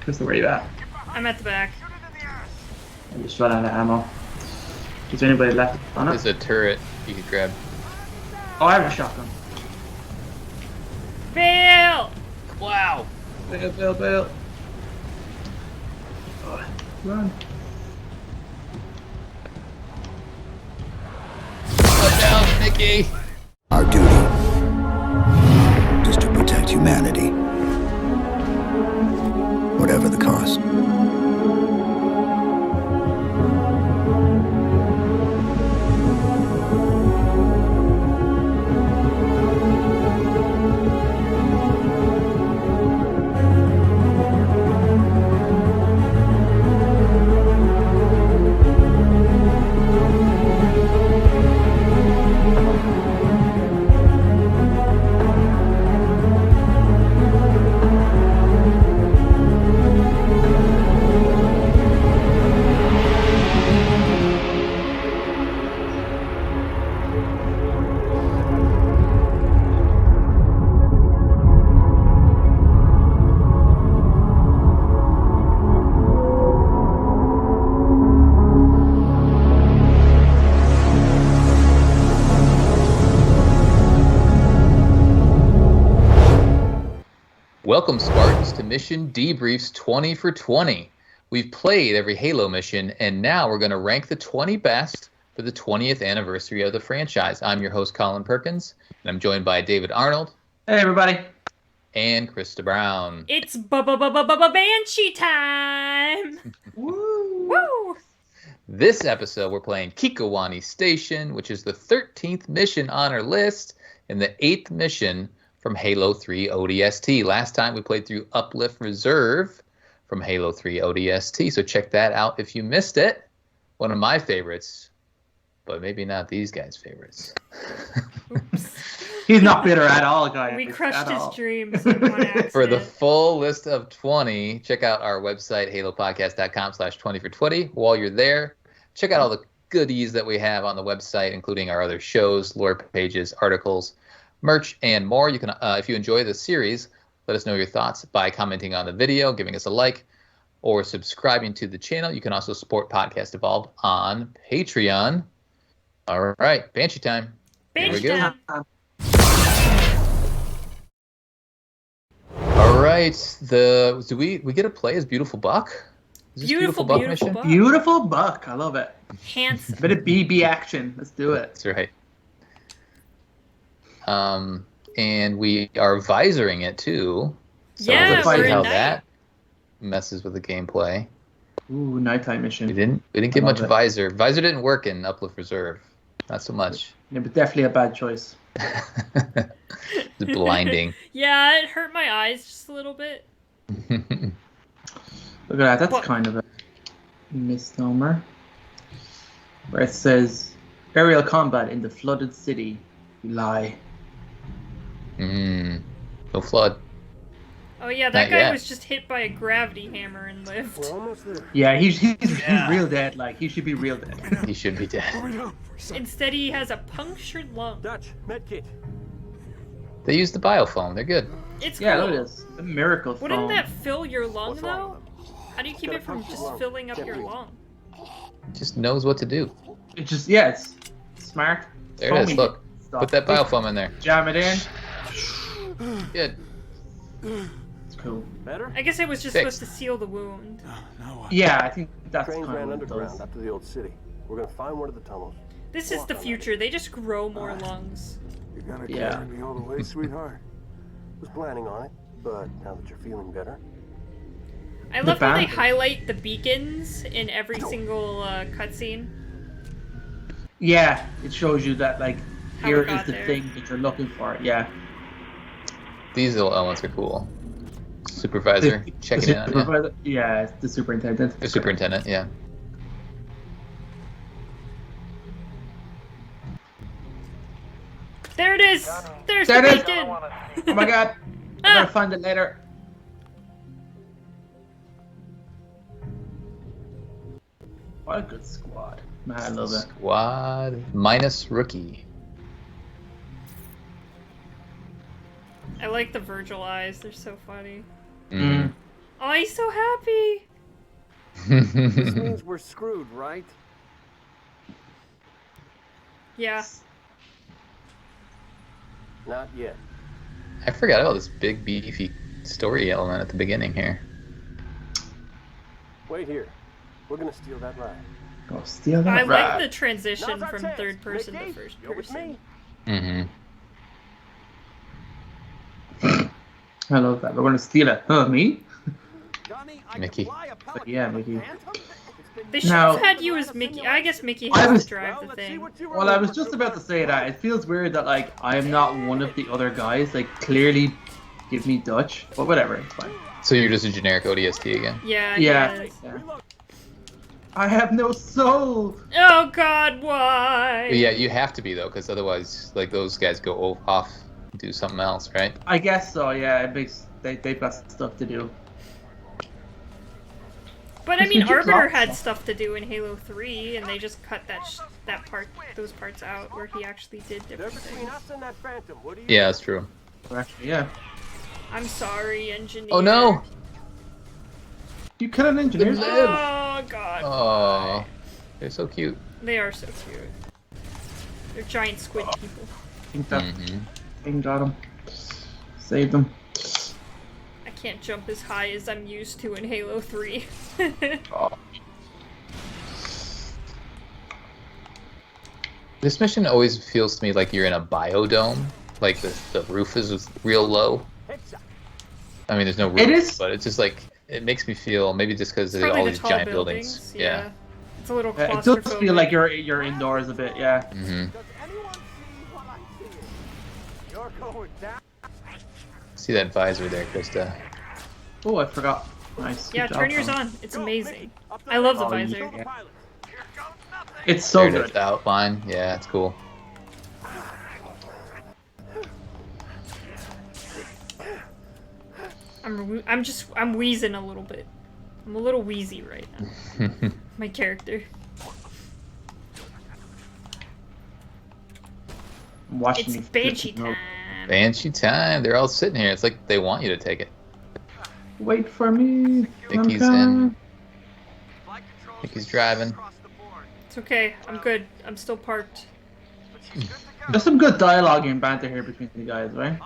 Krysta, where are you at? I'm at the back. I just run out of ammo. Is there anybody left on it? There's a turret you could grab. Oh, I have a shotgun. Bill! Wow! Bail. Oh, run. Put down, Mickey! Our duty is to protect humanity, whatever the cost. Welcome, Spartans, to Mission Debrief's 20 for 20. We've played every Halo mission, and now we're going to rank the 20 best for the 20th anniversary of the franchise. I'm your host, Colin Perkins, and I'm joined by David Arnold. Hey, everybody. And Krysta Brown. It's Banshee time! Woo! Woo! This episode, we're playing Kikowani Station, which is the 13th mission on our list, and the 8th mission from Halo 3 ODST. Last time we played through Uplift Reserve from Halo 3 ODST, so check that out if you missed it. One of my favorites, but maybe not these guys' favorites. Oops. He's not bitter at all, guys. We crushed At his all. dreams on accident. For the full list of 20, check out our website, halopodcast.com/20for20. While you're there, check out all the goodies that we have on the website, including our other shows, lore pages, articles, merch, and more. You can, if you enjoy the series, let us know your thoughts by commenting on the video, giving us a like, or subscribing to the channel. You can also support Podcast Evolved on Patreon. All right, Banshee time. Banshee Here we go. time. All right, do we get to play as Beautiful Buck? Is this Beautiful Buck Buck. Beautiful buck. I love it. Handsome. Bit of BB action. Let's do it. That's right. And we are visoring it too. So Yeah, let's we're see at how night. that messes with the gameplay. Ooh, nighttime mission. We didn't get I love much it. visor. Visor didn't work in Uplift Reserve. Not so much. Yeah, but definitely a bad choice. It's blinding. Yeah, it hurt my eyes just a little bit. Look at that. That's What? kind of a misnomer. Where it says aerial combat in the flooded city. You lie. No flood. Oh yeah, that Not guy yet. was just hit by a gravity hammer and lived. We're almost there. Yeah, he's real dead. Like he should be real dead. He should be dead. Instead, he has a punctured lung. Dutch, medkit. They use the biofoam. They're good. It's Yeah, cool. look at this. A miracle Wouldn't foam. that fill your lung What's wrong though? with him? How do you keep Got a it from punctured just lung. filling up Can't your breathe. lung? Just knows what to do. It just it's smart. There it is. Foamy Look. stuff. Put that biofoam in there. Jam it in. Good. It's cool. Better? I guess it was just Fixed. supposed to seal the wound. Yeah, I think that's Trains kind ran of what it underground does. up to the old city. We're gonna find one of the tunnels. This is Walk the on that. future. They just grow more lungs. You're gonna Yeah. carry me all the way, sweetheart. Was planning on it, but now that you're feeling better, I love how they bandage. highlight the beacons in every single cutscene. Yeah, it shows you that like How here it is got the there. thing that you're looking for. Yeah. These little elements are cool. Supervisor checking in on you. supervisor- Yeah, it's the superintendent. The superintendent, yeah. There it is! There's There the it is! beacon! Oh my god! I gotta find it later. What a good squad. Man, I love it. Squad minus rookie. I like the Virgil eyes. They're so funny. Mhm. Oh, he's so happy. This means we're screwed, right? Yeah. Not yet. I forgot about this big beefy story element at the beginning here. Wait here. We're gonna steal that ride. Go steal I that like ride. the transition Now's our from chance. third person Mickey, to first you're with person. me. Mm-hmm. I love that. We're gonna steal it. Huh, me? Johnny, I Mickey. can fly a But yeah, Mickey. They should Now- have had you as Mickey. I guess Mickey I has was- to drive the thing. Well, I was just about to say that. It feels weird that, like, I am not one of the other guys. Like, clearly give me Dutch. But whatever, it's fine. So you're just a generic ODST again? Yeah, Yeah. he is. Yeah. I have no soul! Oh God, why? But yeah, you have to be though, because otherwise, like those guys go off and do something else, right? I guess so, yeah. It makes they've got stuff to do. But I mean, Did you Arbiter drop had some? stuff to do in Halo 3, and they just cut those parts out where he actually did They're different between things. us and that phantom. What do you? Yeah, that's true. Actually, yeah. I'm sorry, engineer. Oh no! You kill an engineer? Oh God. Oh, they're so cute. They are so cute. They're giant squid people. I think that Mm-hmm. thing got him. Saved them. I can't jump as high as I'm used to in Halo 3. Oh. This mission always feels to me like you're in a biodome. Like the roof is real low. Headshot. I mean, there's no roof, It is- but it's just like it makes me feel maybe just because there's Probably all the these tall giant buildings. buildings. Yeah. It's a little Yeah, claustrophobic. it does feel like you're indoors a bit, yeah. Mm-hmm. Does anyone see what I'm seeing? You're going down. See that visor there, Krysta? Oh, I forgot. Nice. Yeah, good turn job, yours Tom. on. It's Go, amazing. Mickey, up I love the Oh, visor. Show the yeah. pilot. It's so There it good. is, the outline. Yeah, it's cool. I'm wheezing a little bit. I'm a little wheezy right now. My character. I'm watching It's you Banshee flip the note. time. Banshee time. They're all sitting here. It's like they want you to take it. Wait for me. Mickey's I'm in. coming. Mickey's driving. It's okay. I'm good. I'm still parked. There's some good dialogue and banter here between the guys, right?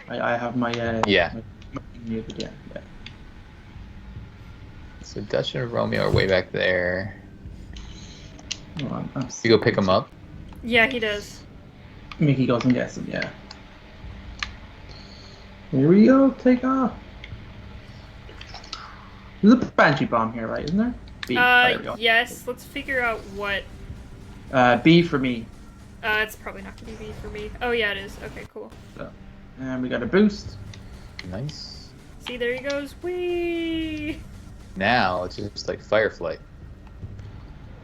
I have my Yeah. my muted, yeah. So Dutch and Romeo are way back there. Oh, I'm You go pick them up. Yeah, he does. Mickey goes and gets him, yeah. Here we go, take off. There's a Banshee bomb here, right? Isn't there? B. There we go. Yes. Let's figure out what. B for me. It's probably not gonna be B for me. Oh yeah, it is. Okay, cool. So, and we got a boost. Nice. See, there he goes. Whee! Now it's just like Firefly.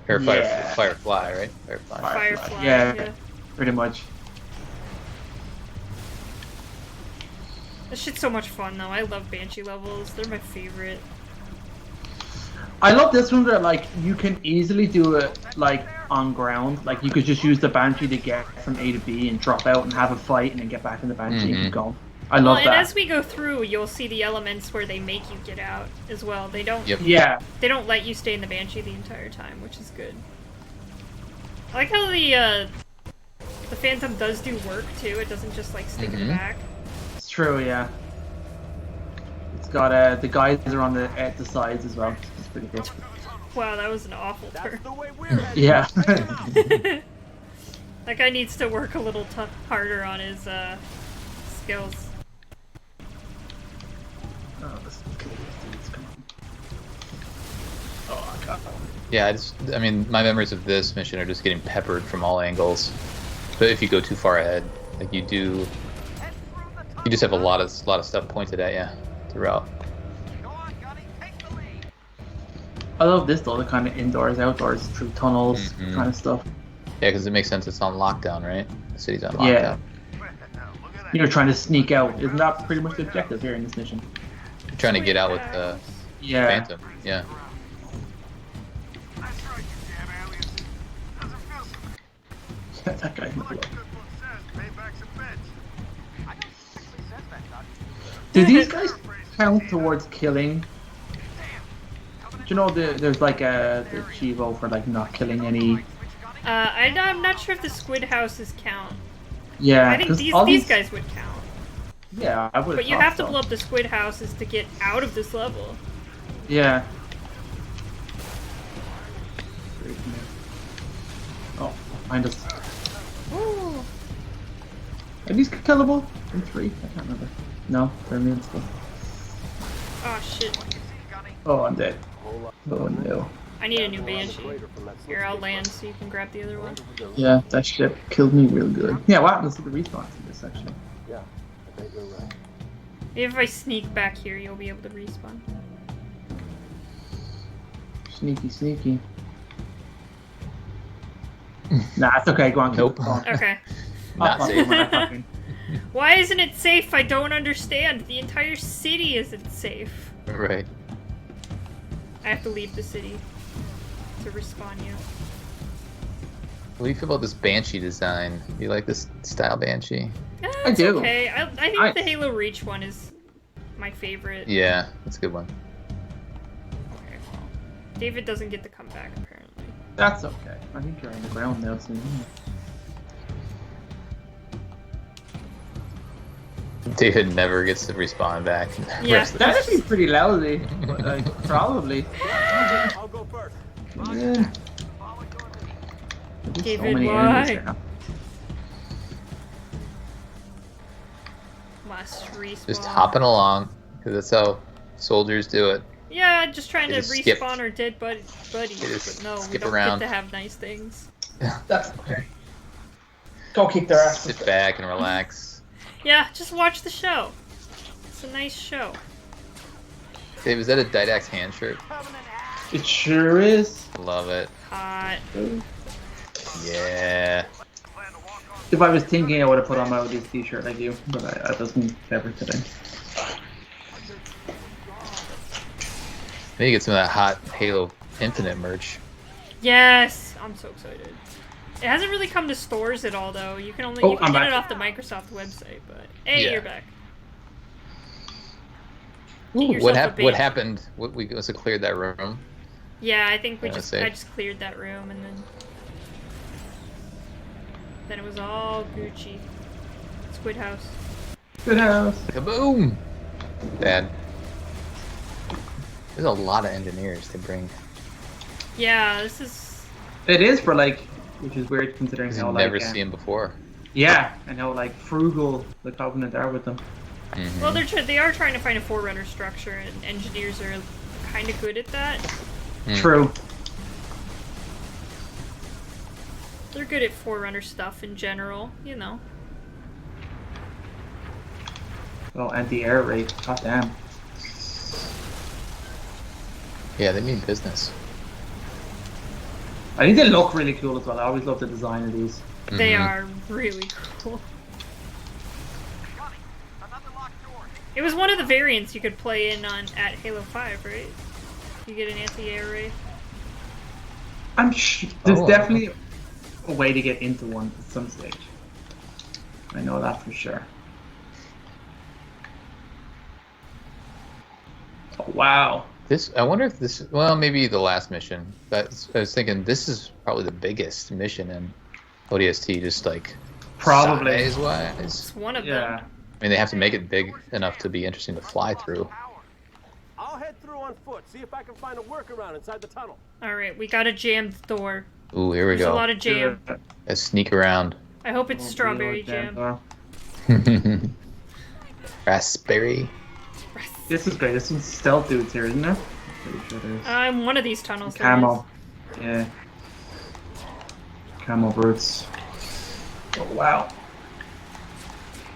Or Yeah. Firefly, right? Firefly. Firefly. Yeah. Pretty much. This shit's so much fun though. I love Banshee levels. They're my favorite. I love this one that like you can easily do it like on ground. Like you could just use the Banshee to get from A to B and drop out and have a fight and then get back in the Banshee and keep going. I love And that. as we go through, you'll see the elements where they make you get out as well. They don't. Yep. Yeah. They don't let you stay in the Banshee the entire time, which is good. I like how the Phantom does do work too. It doesn't just like stick in the back. It's true, yeah. It's got the guys are on the at the sides as well. It's pretty cool. Wow, that was an awful That's turn. the way we're headed. Yeah. That guy needs to work a little harder on his skills. Oh, this is cool. Come on. Oh god. Yeah, I mean, my memories of this mission are just getting peppered from all angles. But if you go too far ahead, like you just have a lot of stuff pointed at you throughout. I love this though, the kind of indoors, outdoors, through tunnels kind of stuff. Yeah, because it makes sense. It's on lockdown, right? The city's on Yeah. lockdown. You're trying to sneak out. Isn't that pretty much the objective here in this mission? You're trying to get out with the Yeah. Phantom. Yeah. That guy's not low. Do these guys count towards killing you know there's like the Chivo for like not killing any? I'm not sure if the squid houses count. Yeah, I think 'cause these all guys would count. Yeah, I would. But you have to blow up the squid houses to get out of this level. Yeah. Oh, behind us. Ooh. Are these killable? In 3? I can't remember. No, they're immune still. Oh shit. Oh, I'm dead. Oh no. I need a new banshee. Here, I'll land so you can grab the other one. Yeah, that shit killed me real good. Yeah, what happens to the respawns in this section? Yeah, I think you're right. Maybe if I sneak back here, you'll be able to respawn. Sneaky, sneaky. Nah, it's okay. Go on. Keep Nope. it going. Okay. Not I'll safe. when I fucking- Why isn't it safe? I don't understand. The entire city isn't safe. Right. I have to leave the city to respawn you. What do you feel about this Banshee design? Do you like this style Banshee? I do. Okay, I think the Halo Reach one is my favorite. Yeah, that's a good one. Okay, well, David doesn't get to come back apparently. That's okay. I think you're on the ground now, so. David never gets to respawn back. Yeah. Rest of That the- would be pretty lousy. But, like, probably. I'll go first. Yeah. There's so David, many why? enemies here now. Must respawn. Just hopping along, because that's how soldiers do it. Yeah, just trying They to just skip. respawn our dead buddies, They just but no, we skip don't around. get to have nice things. That's okay. Go kick their ass. Sit back and relax. Yeah, just watch the show. It's a nice show. Dave, is that a Didax hand shirt? It sure is. Love it. Hot. Yeah. If I was thinking, I would have put on my ODST t-shirt like you, but I doesn't ever today. Maybe get some of that hot Halo Infinite merch. Yes, I'm so excited. It hasn't really come to stores at all, though. You can only Oh, you can I'm get back. it off the Microsoft website. But hey, Yeah. you're back. Ooh, Get what, yourself a what bait. happened? We must have cleared that room. Yeah, I think Yeah, I safe. just cleared that room and then it was all Gucci. Squid House. Good house. Kaboom! Bad. There's a lot of engineers to bring. Yeah, this is It is for like, which is weird considering Because how you've like. never seen them before. Yeah, and how like frugal the Covenant are with them. Mhm. well, they are trying to find a Forerunner structure, and engineers are kind of good at that. Mm. True. They're good at Forerunner stuff in general, you know. Oh, anti-air raid. God damn. Yeah, they mean business. I think they look really cool as well. I always love the design of these. They Mhm. are really cool. It was one of the variants you could play in at Halo 5, right? You get an anti-air raid. There's Oh. definitely a way to get into one at some stage. I know that for sure. Oh, wow. This, I wonder if this, well, maybe the last mission. But I was thinking this is probably the biggest mission in ODST, just like Probably. size-wise. It's one of Yeah. them. I mean, they have to make it big enough to be interesting to fly through. I'll head through on foot, see if I can find a workaround inside the tunnel. Alright, we got a jammed door. Ooh, here we There's a lot go. of jam. Let's sneak around. I hope it's strawberry jam. Raspberry. This is great. There's some stealth dudes here, isn't there? Pretty sure there's. I'm one of these tunnels. there Camo. Yeah. Camo brutes. Oh, wow.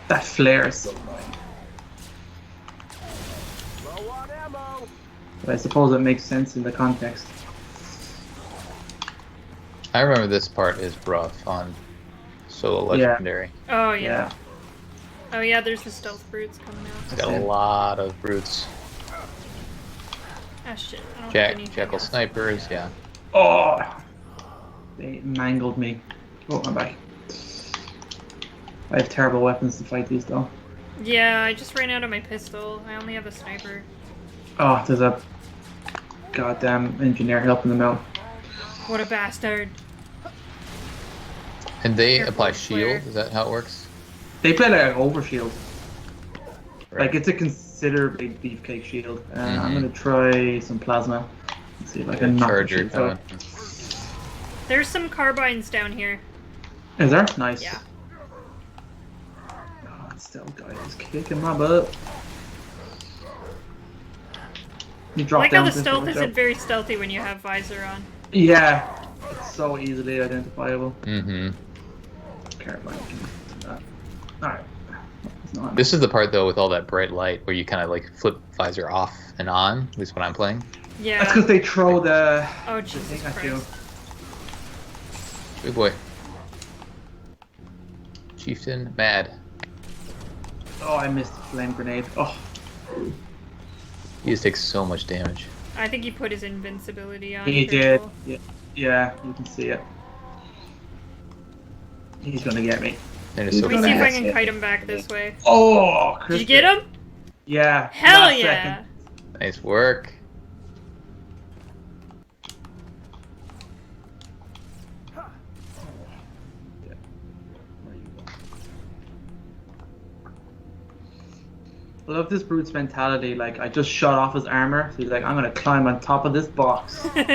That flare is so annoying. Low on ammo. But I suppose it makes sense in the context. I remember this part is rough on Solo Yeah. Legendary. is. Oh, yeah. Yeah. Oh, yeah, there's the stealth brutes coming out. It's got a lot of brutes. Ah, shit. I don't have anything Jackal else. snipers, yeah. Oh! They mangled me. Oh, I'm back. I have terrible weapons to fight these, though. Yeah, I just ran out of my pistol. I only have a sniper. Oh, there's a goddamn engineer helping them out. What a bastard. And they Careful, apply Claire. shield. Is that how it works? They play like an overshield. Right. Like it's a considerably beefcake shield. I'm Mhm. gonna try some plasma. Let's see if I can knock the Charger shield out. coming. There's some carbines down here. Is there? Nice. Yeah. Oh, that stealth guy is kicking my butt. You I drop like how down the this stealth way, isn't so- very stealthy when you have visor on. Yeah, it's so easily identifiable. Mm-hmm. Carbine can do that. Alright. It's not- This is the part though with all that bright light where you kind of like flip visor off and on. At least when I'm playing. Yeah. That's because they throw the. Oh, the Jesus thing at you. Christ. Good boy. Chieftain mad. Oh, I missed the flame grenade. Oh, He just takes so much damage. I think he put his invincibility on. he did. careful. Yeah, you can see it. He's gonna get me. And it's so Let me see if I fast. can kite him back this way. Oh, Krysta. Did you get him? Yeah. Hell last yeah! second. Nice work. I love this brute's mentality. Like, I just shot off his armor, so he's like, I'm gonna climb on top of this box. What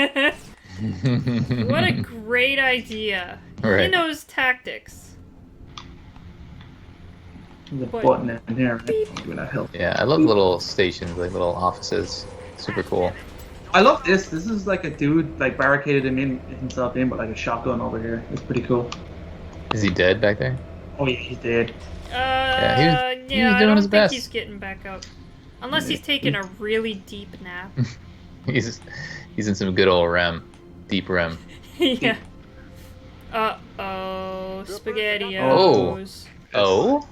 a great idea. He Right. knows tactics. There's a What? button in here. Right? I'm gonna help. Yeah, I love little stations, like little offices. Super cool. I love this. This is like a dude like barricaded himself in, but like a shotgun over here. It's pretty cool. Is he dead back there? Oh yeah, he's dead. Yeah, he was I doing don't his think best. he's getting back up. Unless he's taking a really deep nap. He's in some good old REM, deep REM. Yeah. Uh-oh. SpaghettiOs. Oh,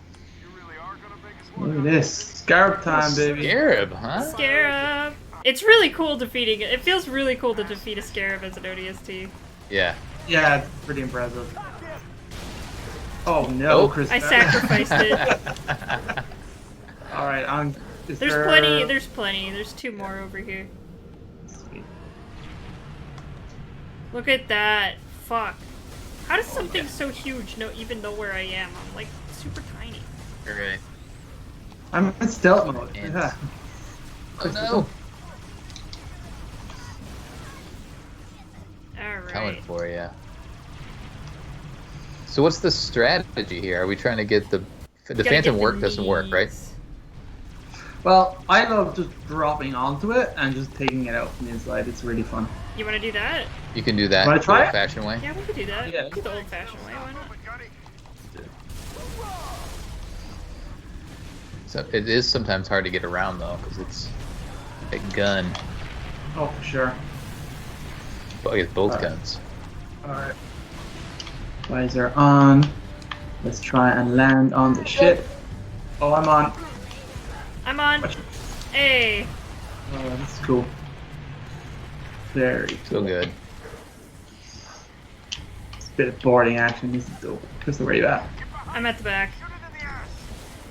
Look at this. Scarab time, baby. Scarab, huh? Scarab. It's really cool defeating it. It feels really cool to defeat a Scarab as an ODST. Yeah. Yeah, it's pretty impressive. Oh no, Oh. Chris. I sacrificed it. All right, There's plenty. There's plenty. There's two more over here. Sweet. Look at that. Fuck. How does something so huge even know where I am? I'm like super tiny. Okay. I'm in stealth mode. And- Yeah. Oh no. Coming Alright. for you. So what's the strategy here? Are we trying to get the Gotta phantom get work the doesn't work, right? knees. Well, I love just dropping onto it and just taking it out from the inside. It's really fun. You want to do that? You can do that Wanna the try it? old-fashioned way. Yeah, we could do that. Yeah. We could do the old-fashioned way. Why not? So it is sometimes hard to get around though, because it's a gun. Oh, for sure. Well, I guess both Alright. guns. Alright. Visor on. Let's try and land on the ship. Oh, I'm on. I'm on. Watch it. Hey. Oh, that's cool. Very So cool. good. It's a bit of boarding action. This is dope. Krista, where you at? I'm at the back.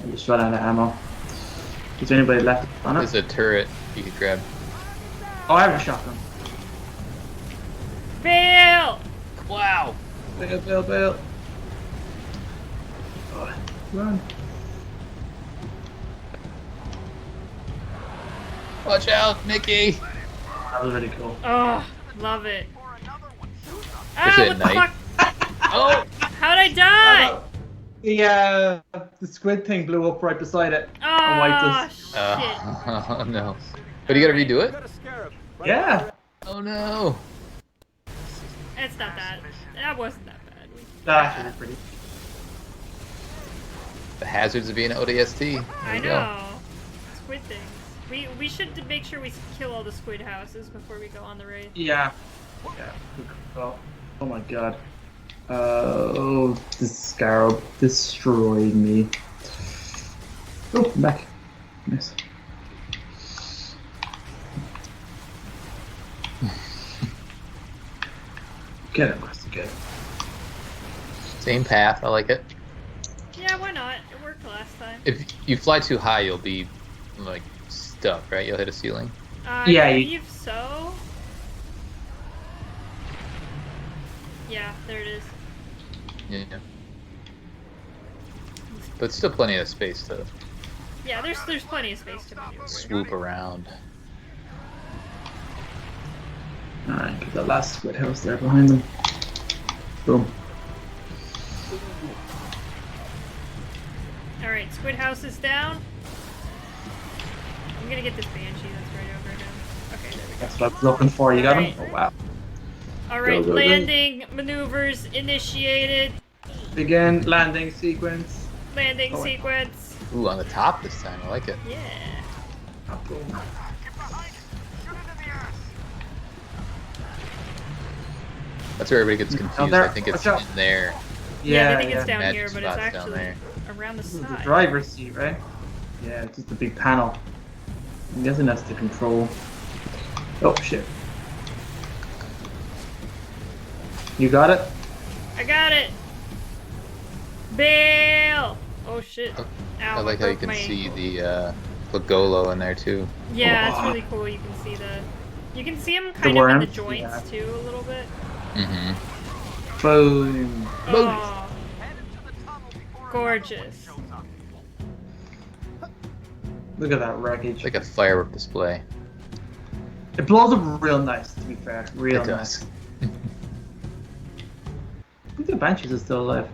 I just run out of ammo. Is there anybody left on There's it? a turret you could grab. Oh, I have a shotgun. Bail! Wow. Bail, bail, bail. Oh, run. Watch out, Mickey. That was really cool. Oh, love it. Especially Ah, at what the night. fuck? Oh. How'd I die? The squid thing blew up right beside it and wiped Oh, us. shit. Oh no. But you gotta redo it? Yeah. Oh no. It's not that. That wasn't that bad. That actually was pretty. The hazards of being an ODST. There I you go. know. Squid things. We should make sure we kill all the squid houses before we go on the raid. Yeah. Yeah. Good call. Oh my god. Oh, this scarab destroyed me. Oh, I'm back. Nice. Get it, Krista, get it. Same path. I like it. Yeah, why not? It worked last time. If you fly too high, you'll be like stuck, right? You'll hit a ceiling. I Yeah, you- believe so. Yeah, there it is. Yeah. But still plenty of space to Yeah, there's plenty of space to maneuver. swoop around. Alright, get the last squid house there behind them. Boom. Alright, squid house is down. I'm gonna get this banshee that's right over him. Okay, there we go. That's what I was looking for. You got him? Alright. Oh, wow. Alright, Go, go, go. landing maneuvers initiated. Begin landing sequence. Landing Oh, wait. sequence. Ooh, on the top this time. I like it. Yeah. Boom. That's where everybody gets confused. there. I think it's Watch out. in there. Yeah, they think it's down Magic here, but it's spots down actually there. around the This is the side. driver's seat, right? Yeah, it's just a big panel. I'm guessing that's the control. Oh, shit. You got it? I got it! Bail! Oh shit. Ow, I like how you broke can my see ankle. the Lagolo in there too. Yeah, it's Oh. really cool. You can see you can see them The kind of in the worms? joints Yeah. too, a little bit. Mm-hmm. Boom. Oh, gorgeous. Look at that wreckage. Like a firework display. It blows up real nice, to be fair. Real It nice. does. I think the Banshees are still alive.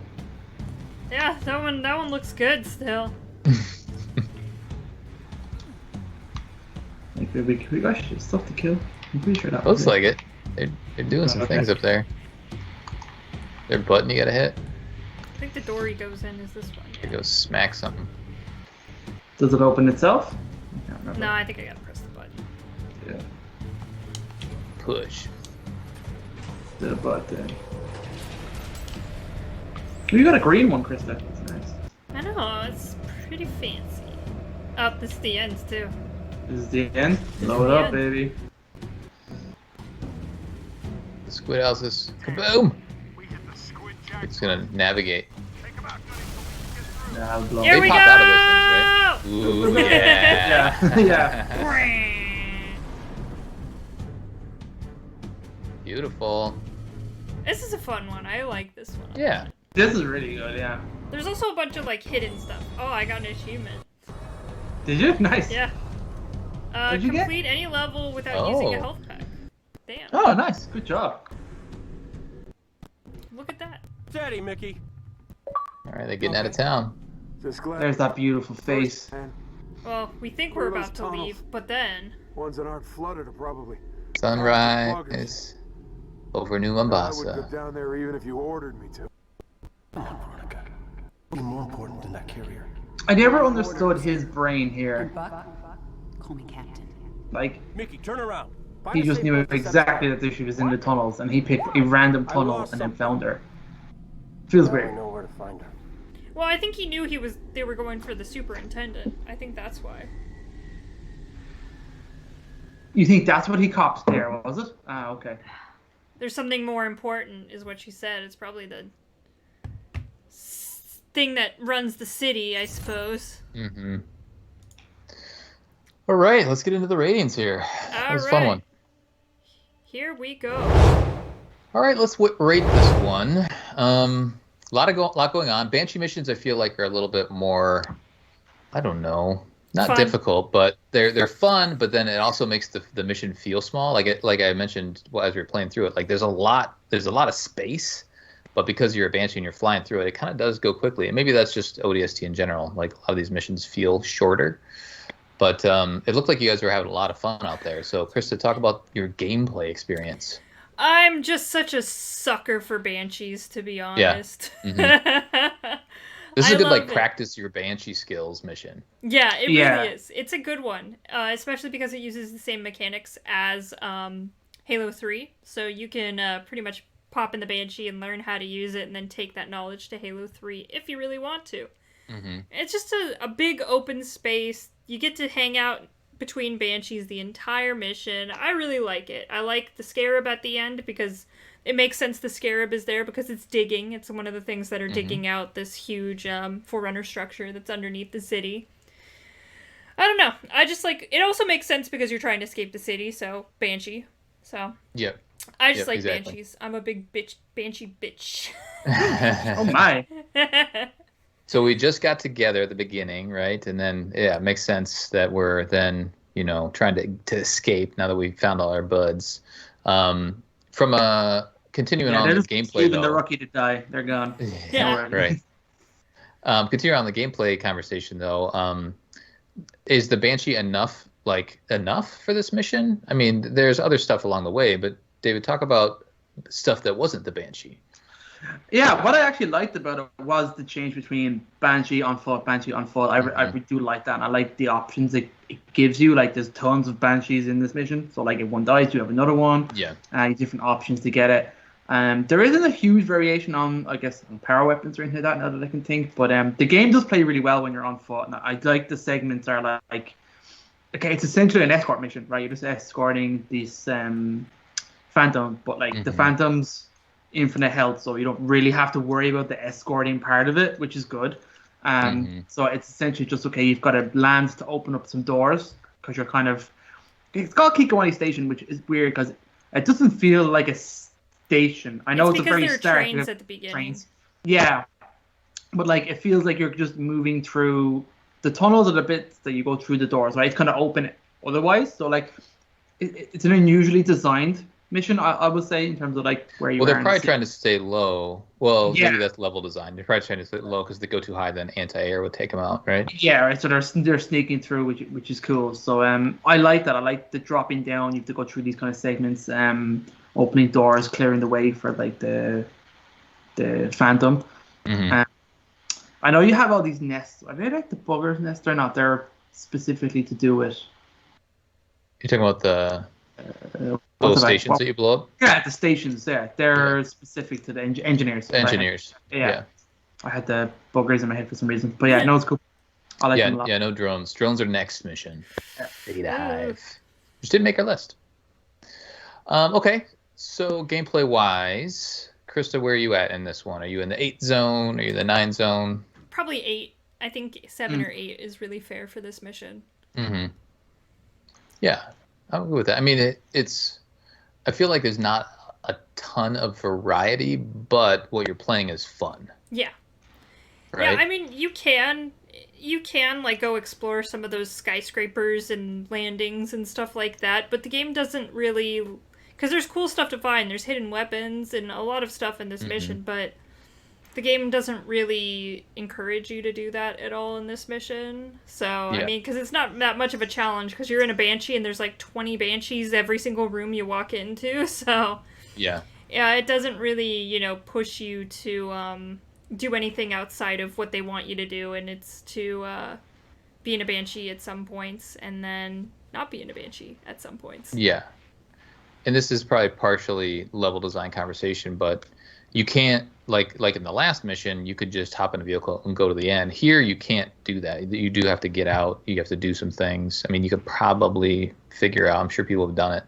Yeah, that one looks good still. Like, we got shit, stuff to kill. I'm pretty sure that Looks was like it. They're doing some Okay. things up there. Their button you gotta hit. I think the door he goes in is this one. It goes smack something. Does it open itself? I can't remember. No, I think I gotta press the button. Yeah. Push. The button. You got a green one, Krysta. That's nice. I know, it's pretty fancy. Oh, this is the end too. This is the end. is Blow it the up, end. baby. The squid house is kaboom! It's gonna navigate. Yeah, I'll blow Here it. we pop go! out of those things, right? Ooh, yeah. Yeah. Yeah. Beautiful. This is a fun one. I like this one. Yeah. This is really good, yeah. There's also a bunch of like hidden stuff. Oh, I got an achievement. Did you? Nice. Yeah. What'd you get? Complete any level without using a Oh. health pack. Damn. Oh, nice. Good job. Look at that. Steady, Mickey. Alright, they're getting out of town. Just glad. There's that beautiful face. Man, Well, we think What we're are those about to tunnels? leave, but then ones that aren't flooded are probably. Sunrise over New I would go Mombasa. down there even if you ordered me to. Come on, Veronica. Be more important than that carrier. I never understood his brain here. Buck, call me Captain. Like, Mickey, turn around. Find he a just safe knew place to set exactly up. that she was in the tunnels, and he picked a random I tunnel lost and then something. found her. Feels Now I weird. know where to find her. well, I think he knew they were going for the superintendent. I think that's why. You think that's what he cops there, was it? Ah, okay. There's something more important, is what she said. It's probably the thing that runs the city, I suppose. Mm-hmm. Alright, let's get into the ratings here. That was a fun Alright. one. Here we go. Alright, let's rate this one. Lot going on. Banshee missions I feel like are a little bit more, I don't know, not Fun. difficult, but they're fun, but then it also makes the mission feel small. Like I mentioned as we were playing through it, like there's a lot of space, but because you're a Banshee and you're flying through it, it kind of does go quickly. And maybe that's just ODST in general. Like a lot of these missions feel shorter. But it looked like you guys were having a lot of fun out there. So Krysta, talk about your gameplay experience. I'm just such a sucker for banshees, to be honest. This is I a good love like it. practice your Banshee skills mission. Yeah, it Yeah. really is. It's a good one, especially because it uses the same mechanics as Halo 3. So you can pretty much pop in the Banshee and learn how to use it and then take that knowledge to Halo 3 if you really want to. Mm-hmm. It's just a big open space. You get to hang out between Banshees the entire mission. I really like it. I like the Scarab at the end because it makes sense the Scarab is there because it's digging. It's one of the things that are digging out this huge Forerunner structure that's underneath the city. I don't know. I just like... It also makes sense because you're trying to escape the city, so Banshee. So Yep. I just like exactly. banshees. I'm a big banshee bitch. Oh my. So we just got together at the beginning, right? And then, yeah, it makes sense that we're then, trying to escape now that we found all our buds. From continuing Yeah, on they're the just gameplay, leaving the though. rookie to die. They're gone. Yeah. Already. Right. Continuing on the gameplay conversation, though, is the Banshee enough for this mission? I mean, there's other stuff along the way, but David, talk about stuff that wasn't the Banshee. Yeah, what I actually liked about it was the change between Banshee on foot, Banshee on foot. I do like that, and I like the options it gives you. Like, there's tons of Banshees in this mission, so like if one dies, you have another one. Yeah. Different options to get it. There isn't a huge variation on, I guess, on power weapons or anything like that, now that I can think. But the game does play really well when you're on foot, and I like the segments are like, okay, it's essentially an escort mission, right? You're just escorting these Phantom, but like the Phantom's infinite health, so you don't really have to worry about the escorting part of it, which is good. So it's essentially just, okay, you've got to land to open up some doors, because you're kind of, it's called Kikowani Station, which is weird because it doesn't feel like a station. I know it's a very because there are start trains at the beginning. trains. Yeah, but like it feels like you're just moving through the tunnels, are the bits that you go through the doors, right? It's kind of open otherwise, so like it's an unusually designed mission, I would say, in terms of like where you are. Well, they're probably trying to stay low. Well, Yeah. maybe that's level design. They're probably trying to stay low because if they go too high, then anti-air would take them out, right? Yeah, right. So they're sneaking through, which is cool. So I like that. I like the dropping down. You have to go through these kind of segments, opening doors, clearing the way for like the Phantom. I know you have all these nests. Are they like the bugger's nest or not? They're specifically to do with. You're talking about the what's it stations about? that you blow up? Yeah, the stations. Yeah, they're specific to the engineers. Engineers. Yeah. I had the buggers in my head for some reason, but yeah, no, it's cool. I like them a lot. Yeah, no drones. Drones are next mission. Yeah. Data Hive. Which didn't make our list. Okay, so gameplay wise, Krysta, where are you at in this one? Are you in the 8 zone? Are you in the 9 zone? Probably 8. I think 7 or 8 is really fair for this mission. Yeah, I'll go with that. I mean, it's. I feel like there's not a ton of variety, but what you're playing is fun. Yeah. Right? Yeah, I mean, you can like go explore some of those skyscrapers and landings and stuff like that, but the game doesn't really, because there's cool stuff to find. There's hidden weapons and a lot of stuff in this mission, but the game doesn't really encourage you to do that at all in this mission. So, I mean, because it's not that much of a challenge, because you're in a Banshee and there's like 20 Banshees every single room you walk into, so... Yeah, it doesn't really, push you to do anything outside of what they want you to do, and it's to be in a Banshee at some points, and then not be in a Banshee at some points. Yeah. And this is probably partially level design conversation, but you can't, like in the last mission, you could just hop in a vehicle and go to the end. Here, you can't do that. You do have to get out. You have to do some things. I mean, you could probably figure out, I'm sure people have done it,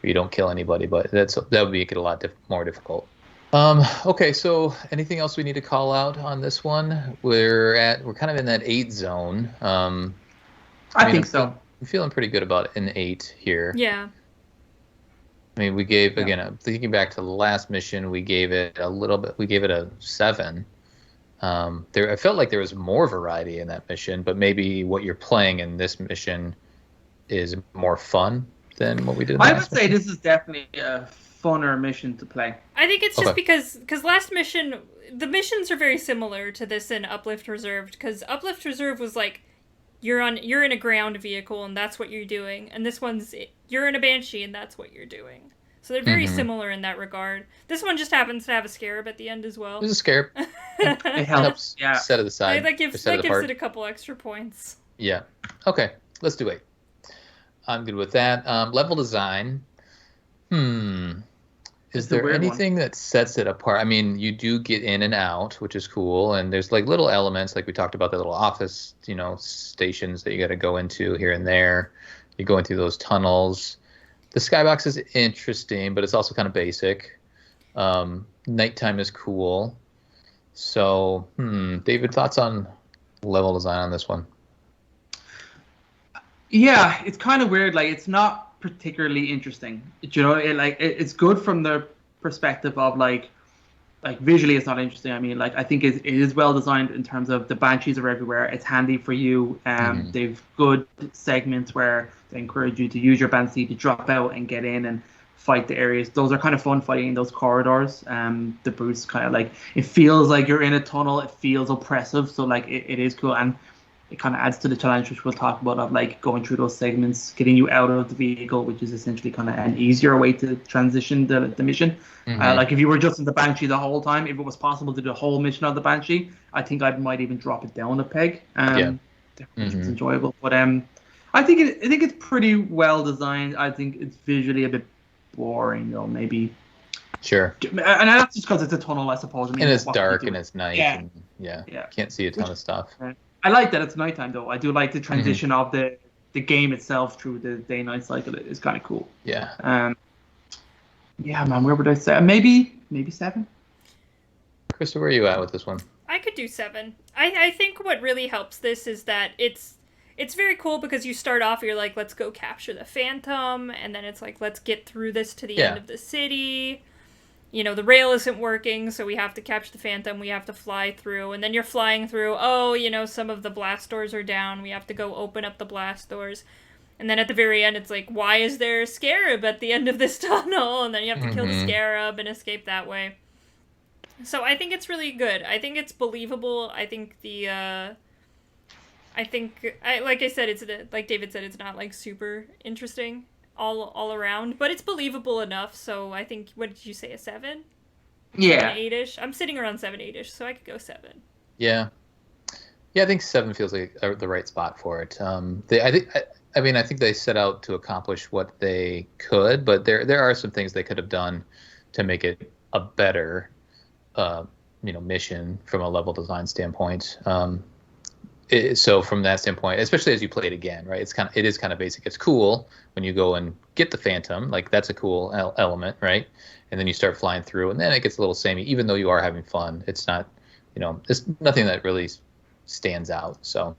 where you don't kill anybody, but that would make it a lot more difficult. Okay, so anything else we need to call out on this one? We're kind of in that 8 zone. I think so. I'm feeling pretty good about an 8 here. Yeah. I mean, we gave, again, thinking back to the last mission, we gave it a little bit, we gave it a 7. I felt like there was more variety in that mission, but maybe what you're playing in this mission is more fun than what we did in the I last would say mission. this is definitely a funner mission to play. I think it's just because last mission, the missions are very similar to this in Uplift Reserved, because Uplift Reserved was like, you're in a ground vehicle and that's what you're doing, and this one's you're in a Banshee and that's what you're doing. So they're very similar in that regard. This one just happens to have a scarab at the end as well. There's a scarab. It helps. Yeah. Set it aside. That gives it a couple extra points. Yeah. Okay. Let's do 8. I'm good with that. Level design. Is there anything that sets it apart? I mean, you do get in and out, which is cool, and there's like little elements, like we talked about, the little office, stations that you got to go into here and there. You're going through those tunnels. The skybox is interesting, but it's also kind of basic. Nighttime is cool. So, David, thoughts on level design on this one? Yeah, it's kind of weird. Like, it's not particularly interesting. Do you know, it's good from the perspective of like visually it's not interesting. I mean, like I think it is well designed in terms of the banshees are everywhere. It's handy for you. They've good segments where they encourage you to use your banshee to drop out and get in and fight the areas. Those are kind of fun fighting in those corridors. The boost kind of like it feels like you're in a tunnel. It feels oppressive. So like it is cool, and it kind of adds to the challenge, which we'll talk about, of like going through those segments, getting you out of the vehicle, which is essentially kind of an easier way to transition the mission. Like if you were just in the Banshee the whole time, if it was possible to do the whole mission on the Banshee, I think I might even drop it down a peg. It's enjoyable, but I think it's pretty well designed. I think it's visually a bit boring though, maybe. Sure. And that's just because it's a tunnel, I suppose. I mean, and it's dark and it's night. Yeah. And, can't see a ton of stuff. I like that it's nighttime though. I do like the transition of the game itself through the day-night cycle. It's kind of cool. Yeah. Yeah, man. Where would I say? Maybe 7. Krysta, where are you at with this one? I could do 7. I think what really helps this is that it's very cool because you start off, you're like, let's go capture the Phantom, and then it's like, let's get through this to the end of the city. You know, the rail isn't working, so we have to capture the Phantom, we have to fly through, and then you're flying through, some of the blast doors are down, we have to go open up the blast doors. And then at the very end, it's like, why is there a scarab at the end of this tunnel? And then you have to kill the scarab and escape that way. So I think it's really good. I think it's believable. I think like I said, like David said, it's not like super interesting all around, but it's believable enough. So I think, what did you say, a 7? Yeah. 8-ish? I'm sitting around 7, 8-ish, so I could go 7. Yeah. Yeah, I think 7 feels like the right spot for it. I think they set out to accomplish what they could, but there are some things they could have done to make it a better, mission from a level design standpoint. So from that standpoint, especially as you play it again, right? It is kind of basic. It's cool when you go and get the Phantom, like that's a cool element, right? And then you start flying through, and then it gets a little samey. Even though you are having fun, it's not, it's nothing that really stands out. So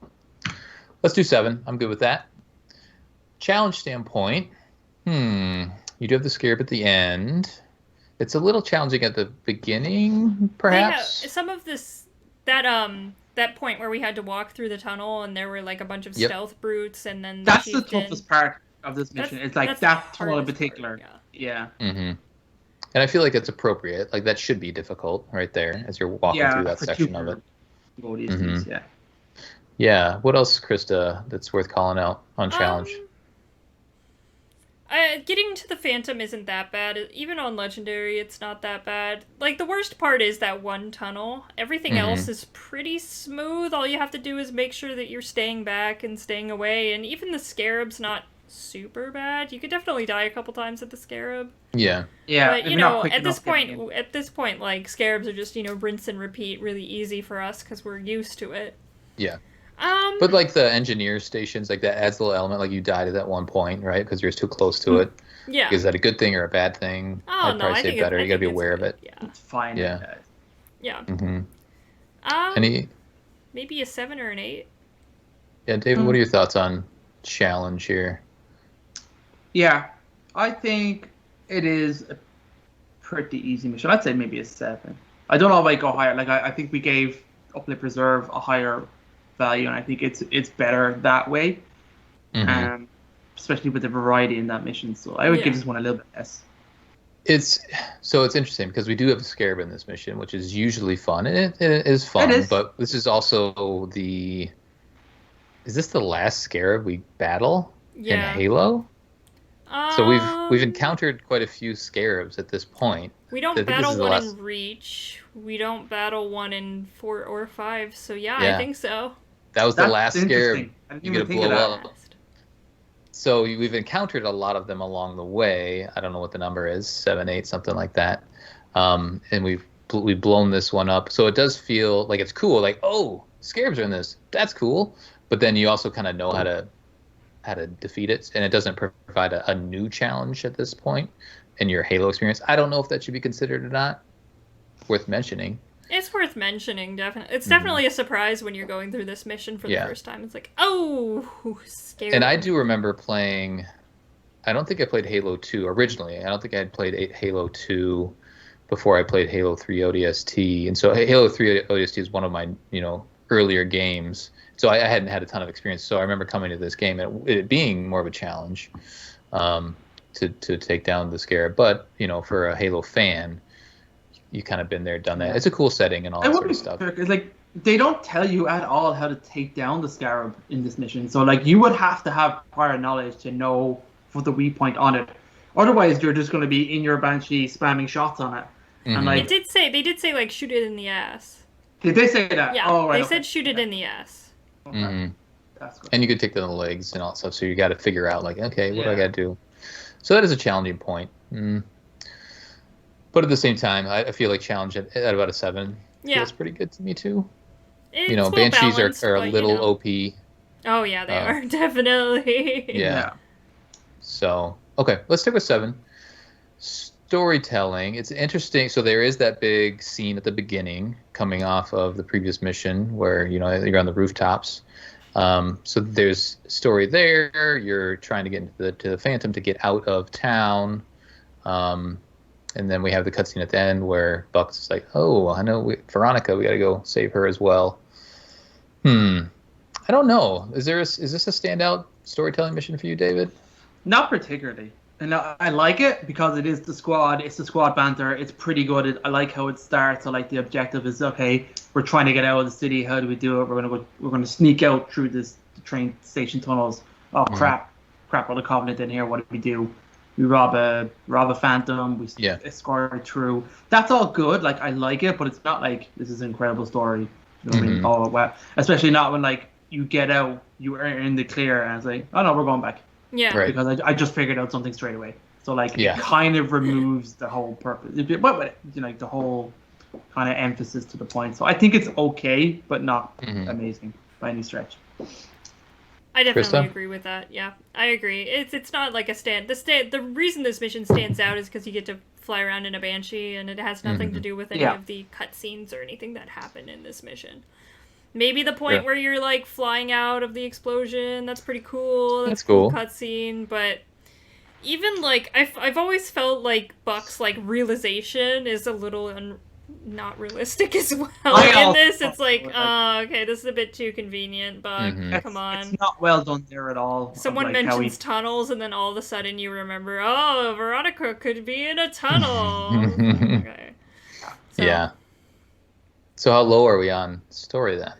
let's do 7. I'm good with that. Challenge standpoint, you do have the scarab at the end. It's a little challenging at the beginning, perhaps. Some of this that point where we had to walk through the tunnel and there were like a bunch of stealth brutes, and then that's the toughest part of this mission. It's like that tunnel in particular. Yeah. And I feel like it's appropriate. Like that should be difficult right there as you're walking through that section of it. ODSTs, Yeah. What else, Krysta, that's worth calling out on challenge? Getting to the Phantom isn't that bad. Even on Legendary, it's not that bad. Like, the worst part is that one tunnel. Everything else is pretty smooth. All you have to do is make sure that you're staying back and staying away. And even the Scarab's not super bad. You could definitely die a couple times at the Scarab. Yeah. But, at this point, like, Scarabs are just, rinse and repeat really easy for us because we're used to it. Yeah. But like the engineer stations, like that adds a little element. Like you died at that one point, right? Because you're too close to it. Yeah. Is that a good thing or a bad thing? I'd probably say better. You got to be aware of it. Yeah. It's fine. Yeah. Yeah. Any? Maybe a 7 or an 8. Yeah, David. What are your thoughts on challenge here? Yeah, I think it is a pretty easy mission. I'd say maybe a 7. I don't know if I go higher. Like I think we gave Uplift Reserve a higher value, and I think it's better that way, especially with the variety in that mission. So I would give this one a little bit less. It's interesting because we do have a scarab in this mission, which is usually fun, and it is fun. It is. But this is also is this the last scarab we battle in Halo? So we've encountered quite a few scarabs at this point. We don't battle one in Reach. We don't battle one in 4 or 5. So I think so. That was the last scarab you get to blow up. So we've encountered a lot of them along the way. I don't know what the number is, 7, 8, something like that. And we've blown this one up. So it does feel like it's cool. Like, oh, scarabs are in this. That's cool. But then you also kind of know how to defeat it, and it doesn't provide a new challenge at this point in your Halo experience. I don't know if that should be considered or not. Worth mentioning. It's worth mentioning, definitely. It's definitely a surprise when you're going through this mission for the first time. It's like, oh, scary. And I do remember playing I don't think I played Halo 2 originally. I don't think I had played Halo 2 before I played Halo 3 ODST. And so Halo 3 ODST is one of my, earlier games. So I hadn't had a ton of experience. So I remember coming to this game and it being more of a challenge to take down the Scarab. But, for a Halo fan, you kind of been there, done that. It's a cool setting and all that sort of stuff. It's like they don't tell you at all how to take down the Scarab in this mission. So like you would have to have prior knowledge to know for the weak point on it. Otherwise, you're just going to be in your Banshee spamming shots on it. Mm-hmm. And like they did say like shoot it in the ass. Did they say that? Yeah, oh, right, they okay. said shoot it in the ass. Okay. Mm-hmm. That's good. And you could take down the legs and all that stuff. So you got to figure out like, okay, what do I got to do? So that is a challenging point. But at the same time, I feel like challenge at about a 7 feels pretty good to me too. It's Banshees are a little OP. Oh yeah, they are definitely. Yeah. So okay, let's stick with 7. Storytelling. It's interesting. So there is that big scene at the beginning, coming off of the previous mission, where you're on the rooftops. So there's story there. You're trying to get into the Phantom to get out of town. And then we have the cutscene at the end where Buck's is like, "Oh, I know Veronica. We got to go save her as well." I don't know. Is this a standout storytelling mission for you, David? Not particularly. And I like it because it is the squad. It's the squad banter. It's pretty good. I like how it starts. I like the objective is, okay, we're trying to get out of the city. How do we do it? We're gonna sneak out through the train station tunnels. Oh crap! All the Covenant in here. What do we do? We rob a Phantom. We escort it through. That's all good. Like I like it, but it's not like this is an incredible story. You know what I mean? Oh wow! Especially not when like you get out, you are in the clear, and it's like, oh no, we're going back. Yeah. Right. Because I just figured out something straight away. So like it kind of removes the whole purpose. But like the whole kind of emphasis to the point. So I think it's okay, but not amazing by any stretch. I definitely Krysta? agree with that. Yeah, I agree. It's not like a stand. The reason this mission stands out is because you get to fly around in a Banshee, and it has nothing to do with any of the cutscenes or anything that happen in this mission. Maybe the point where you're like flying out of the explosion, that's pretty cool. That's cool cutscene, but even like I've always felt like Buck's like realization is a little not realistic as well. In this, it's like, okay, this is a bit too convenient, Buck. Come on. It's not well done there at all. Someone mentions tunnels, and then all of a sudden you remember, oh, Veronica could be in a tunnel. Okay. So, yeah. So how low are we on story then?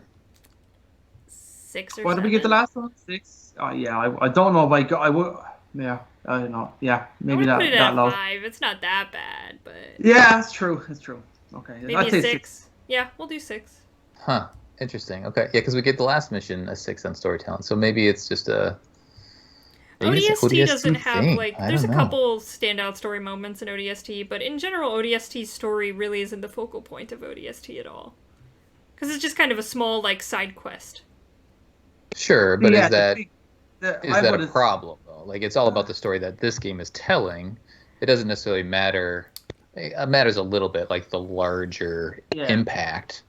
6 or 7. What did we get the last one? 6? Oh yeah, I don't know if I got. I would. Yeah, I don't know. Yeah, maybe put it that at low. 5. It's not that bad, but Yeah, that's true. That's true. Okay, maybe I'd a say 6. Yeah, we'll do 6. Huh. Interesting. Okay. Yeah, because we get the last mission a 6 on storytelling, so maybe it's just a. ODST doesn't have like. There's a couple standout story moments in ODST, but in general, ODST's story really isn't the focal point of ODST at all, because it's just kind of a small like side quest. Sure, but Yeah, is that a problem though? Like it's all about the story that this game is telling. It doesn't necessarily matter. It matters a little bit, like the larger impact.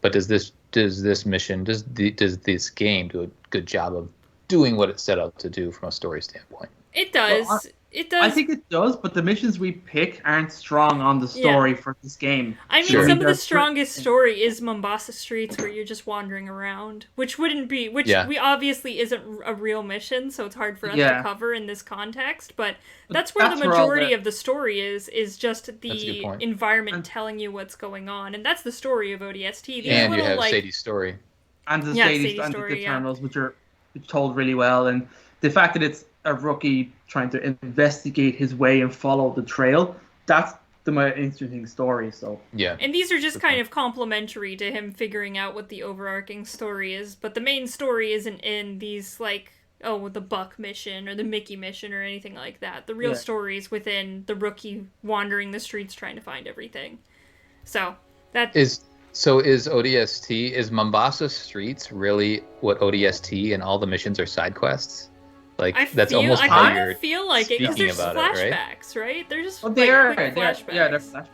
But does this mission does this game do a good job of doing what it set out to do from a story standpoint? It does. Well, it does. I think it does, but the missions we pick aren't strong on the story for this game. I mean, some of the strongest story is Mombasa Streets, where you're just wandering around, which we obviously isn't a real mission, so it's hard for us to cover in this context. But that's where the majority of the story is just the environment telling you what's going on, and that's the story of ODST. And you have Sadie's story. And the Sadie's story, the Eternals, which are told really well, and the fact that it's a rookie trying to investigate his way and follow the trail, that's the most interesting story. So and these are just kind of complementary to him figuring out what the overarching story is, but the main story isn't in these like the Buck mission or the Mickey mission or anything like that. The real story is within the rookie wandering the streets trying to find everything. So that is ODST, is Mombasa Streets really what ODST and all the missions are side quests? Like that's almost how you're feel like it because there's flashbacks, right? They're just quick flashbacks. They're flashbacks.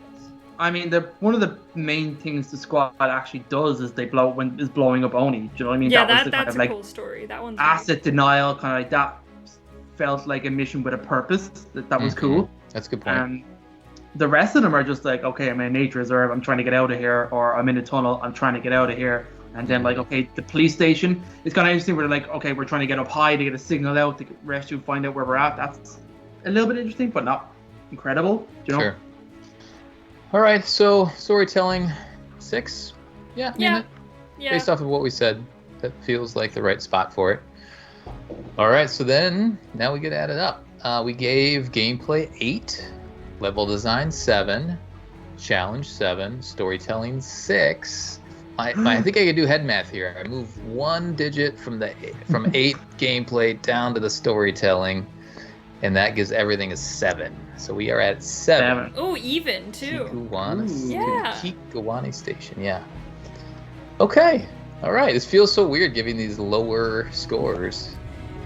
I mean, one of the main things the squad actually does is is blowing up Oni. Do you know what I mean? Yeah, that's a cool story. That one's asset denial, kind of like that felt like a mission with a purpose. That was cool. That's a good point. And the rest of them are just like, okay, I'm in a nature reserve, I'm trying to get out of here, or I'm in a tunnel, I'm trying to get out of here. And then like, okay, the police station, it's kind of interesting where they're like, okay, we're trying to get up high to get a signal out to rescue, find out where we're at. That's a little bit interesting, but not incredible, you know? Sure. All right, so storytelling 6. Yeah. I mean, Yeah. based off of what we said, that feels like the right spot for it. All right, so then now we get added up. We gave gameplay 8, level design 7, challenge 7, storytelling 6. I think I could do head math here. I move 1 digit from 8 gameplay down to the storytelling, and that gives everything a 7. So we are at 7. Oh, even too. Kikowani Station, yeah. Okay. All right. This feels so weird giving these lower scores.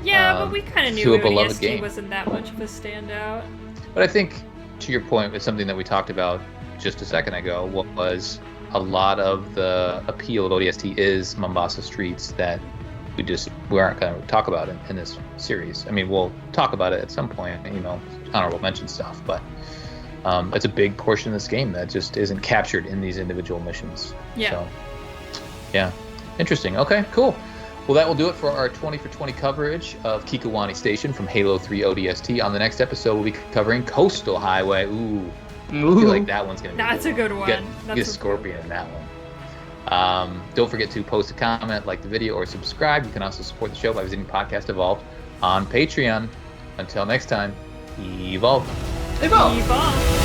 Yeah, but we kind of to knew a beloved ODST game. wasn't that much of a standout. But I think, to your point, it's something that we talked about just a second ago. What was a lot of the appeal of ODST is Mombasa streets that we aren't going to talk about in this series. I mean, we'll talk about it at some point, honorable mention stuff, but it's a big portion of this game that just isn't captured in these individual missions. Yeah. So, yeah. Interesting. Okay, cool. Well, that will do it for our 20 for 20 coverage of Kikowani Station from Halo 3 ODST. On the next episode, we'll be covering Coastal Highway. Ooh. I feel like that one's going to be That's a good one. Get That's Scorpion in that one. Don't forget to post a comment, like the video, or subscribe. You can also support the show by visiting Podcast Evolved on Patreon. Until next time, evolve. Evolve! Evolve.